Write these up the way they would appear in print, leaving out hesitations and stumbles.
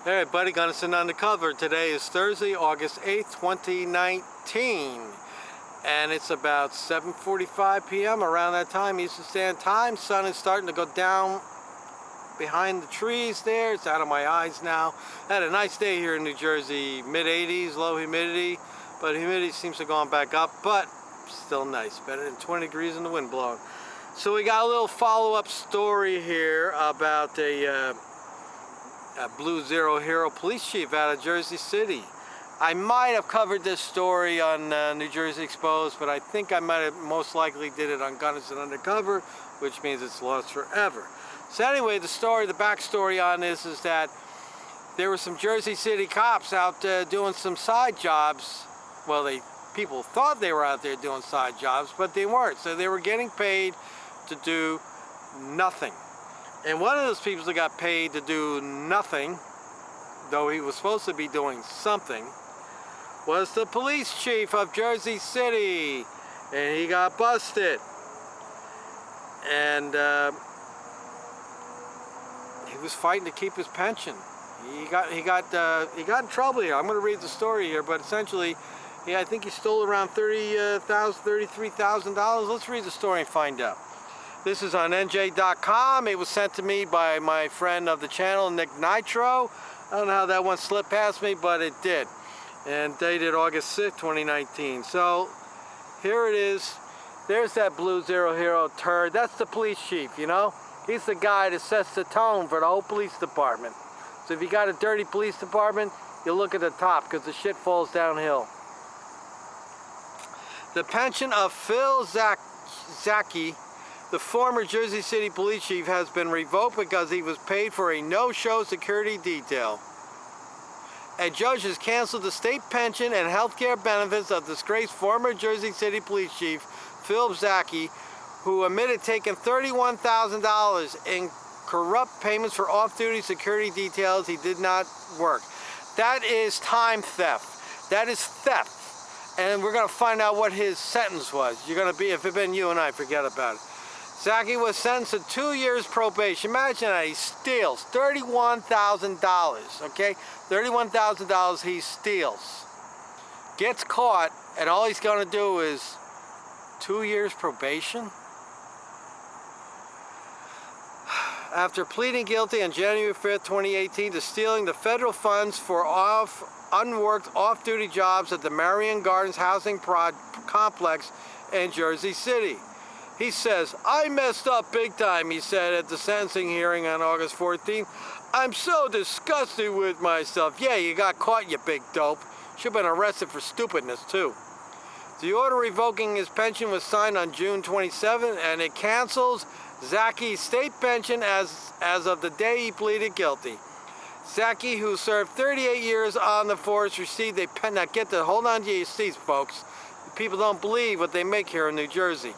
Hey everybody, Gunnison Undercover. Today is Thursday, August 8th, 2019. And it's about 7:45 p.m. around that time, Eastern Standard Time. Sun is starting to go down behind the trees there. It's out of my eyes now. I had a nice day here in New Jersey. Mid-80s, low humidity. But humidity seems to have gone back up, but still nice. Better than 20 degrees and the wind blowing. So we got a little follow-up story here about a Blue Zero Hero police chief out of Jersey City. I might have covered this story on New Jersey Exposed, but I think I might have most likely did it on Gunnison Undercover, which means it's lost forever. So anyway, the backstory on this is that there were some Jersey City cops out doing some side jobs. Well, people thought they were out there doing side jobs, but they weren't. So they were getting paid to do nothing. And one of those people that got paid to do nothing, though he was supposed to be doing something, was the police chief of Jersey City. And he got busted. And he was fighting to keep his pension. He got in trouble here. I'm going to read the story here, but essentially, I think he stole around $33,000. Let's read the story and find out. This is on NJ.com. It was sent to me by my friend of the channel, Nick Nitro. I don't know how that one slipped past me, but it did. And dated August 6th, 2019. So here it is. There's that Blue Zero Hero turd. That's the police chief, you know? He's the guy that sets the tone for the whole police department. So if you got a dirty police department, you look at the top because the shit falls downhill. The pension of Phil Zacche, the former Jersey City police chief, has been revoked because he was paid for a no-show security detail. A judge has canceled the state pension and health care benefits of disgraced former Jersey City police chief Phil Zacche, who admitted taking $31,000 in corrupt payments for off-duty security details he did not work. That is time theft. That is theft. And we're going to find out what his sentence was. You're going to be, if it had been you and I, forget about it. Zacche was sentenced to 2 years probation. Imagine that, he steals $31,000, okay? $31,000 he steals. Gets caught, and all he's gonna do is 2 years probation? After pleading guilty on January 5th, 2018 to stealing the federal funds for unworked off-duty jobs at the Marion Gardens housing complex in Jersey City. He says, "I messed up big time," he said at the sentencing hearing on August 14th. "I'm so disgusted with myself." Yeah, you got caught, you big dope. Should have been arrested for stupidness, too. The order revoking his pension was signed on June 27th, and it cancels Zacche's state pension as of the day he pleaded guilty. Zacche, who served 38 years on the force, received a pension. Now hold on to your seats, folks. People don't believe what they make here in New Jersey.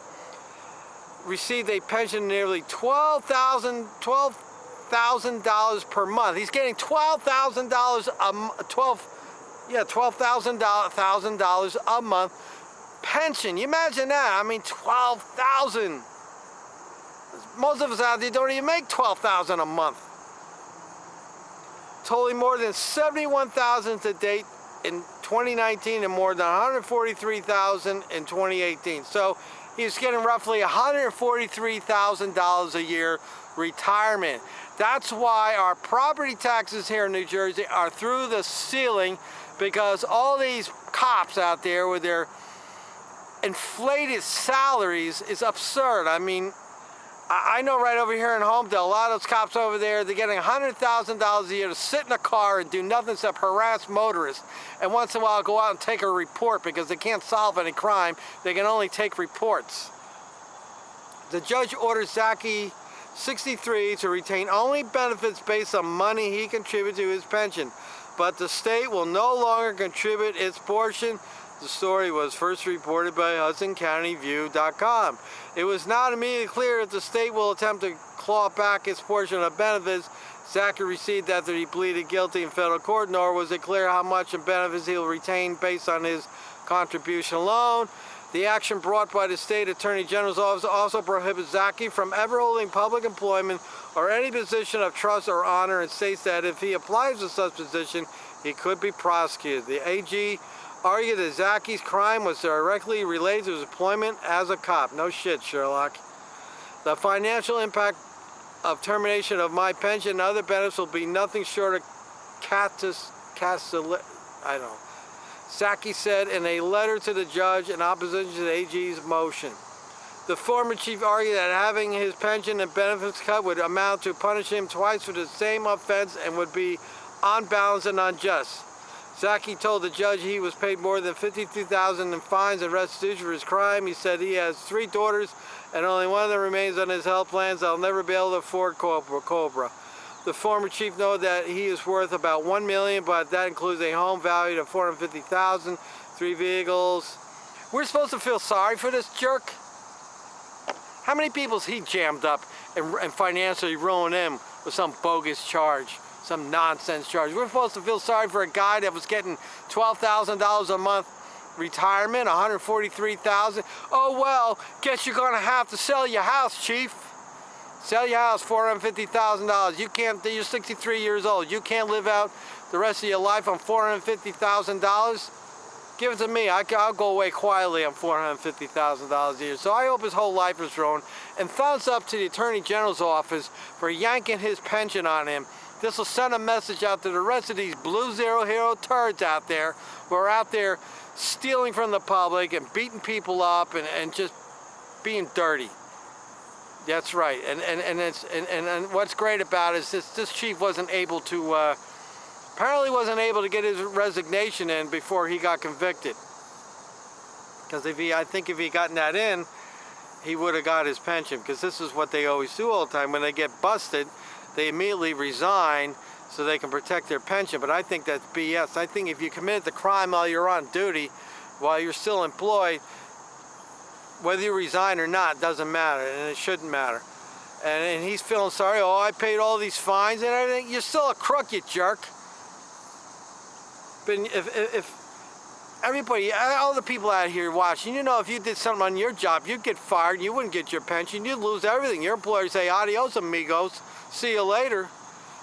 Received a pension of nearly $12,000 per month. He's getting $12,000 $12,000 a month pension. You imagine that? I mean, $12,000. Most of us out there don't even make $12,000 a month. Totaling more than $71,000 to date in 2019 and more than $143,000 in 2018. So he's getting roughly $143,000 a year retirement. That's why our property taxes here in New Jersey are through the ceiling, because all these cops out there with their inflated salaries is absurd. I mean, I know right over here in Homedale, a lot of those cops over there, they're getting $100,000 a year to sit in a car and do nothing except harass motorists, and once in a while go out and take a report because they can't solve any crime. They can only take reports. The judge orders Zacche, 63, to retain only benefits based on money he contributed to his pension, but the state will no longer contribute its portion. The story was first reported by HudsonCountyView.com. It was not immediately clear if the state will attempt to claw back its portion of benefits Zacche received after he pleaded guilty in federal court, nor was it clear how much in benefits he'll retain based on his contribution alone. The action brought by the State Attorney General's office also prohibits Zacche from ever holding public employment or any position of trust or honor, and states that if he applies to such position, he could be prosecuted. The AG argued that Zacche's crime was directly related to his employment as a cop. No shit, Sherlock. The financial impact of termination of my pension and other benefits will be nothing short of Zacche said in a letter to the judge in opposition to the AG's motion. The former chief argued that having his pension and benefits cut would amount to punishing him twice for the same offense and would be unbalanced and unjust. Zacche told the judge he was paid more than $52,000 in fines and restitution for his crime. He said he has 3 daughters and only one of them remains on his health plans. I'll never be able to afford Cobra. The former chief noted that he is worth about $1 million, but that includes a home valued at $450,000, 3 vehicles. We're supposed to feel sorry for this jerk? How many people's he jammed up and financially ruined him with some bogus charge, some nonsense charge? We're supposed to feel sorry for a guy that was getting $12,000 a month retirement, $143,000. Oh well, guess you're gonna have to sell your house, chief. Sell your house, $450,000. You can't, you're 63 years old. You can't live out the rest of your life on $450,000. Give it to me. I'll go away quietly on $450,000 a year. So I hope his whole life is ruined. And thumbs up to the Attorney General's office for yanking his pension on him. This will send a message out to the rest of these blue zero hero turds out there who are out there stealing from the public and beating people up and just being dirty. That's right, and what's great about it is this chief wasn't able to, apparently wasn't able to get his resignation in before he got convicted. Because I think if he gotten that in, he would have got his pension. Because this is what they always do all the time. When they get busted, they immediately resign so they can protect their pension. But I think that's BS. I think if you committed the crime while you're on duty, while you're still employed, whether you resign or not doesn't matter, and it shouldn't matter. And he's feeling sorry. Oh, I paid all these fines and everything. You're still a crook, you jerk. But if everybody, all the people out here watching, you know, if you did something on your job, you'd get fired. You wouldn't get your pension. You'd lose everything. Your employer would say, adios, amigos. See you later.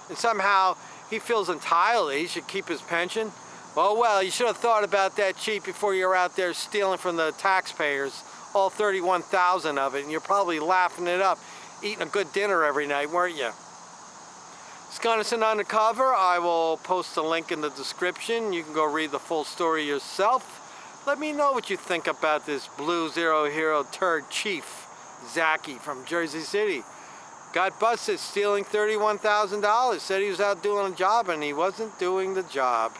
And somehow he feels entitled. He should keep his pension. Oh well, you should have thought about that, chief, before you were out there stealing from the taxpayers. All 31,000 of it, and you're probably laughing it up, eating a good dinner every night, weren't you? Gunnison Undercover, I will post a link in the description. You can go read the full story yourself. Let me know what you think about this blue zero hero turd chief, Zacche from Jersey City. Got busted stealing $31,000, said he was out doing a job and he wasn't doing the job.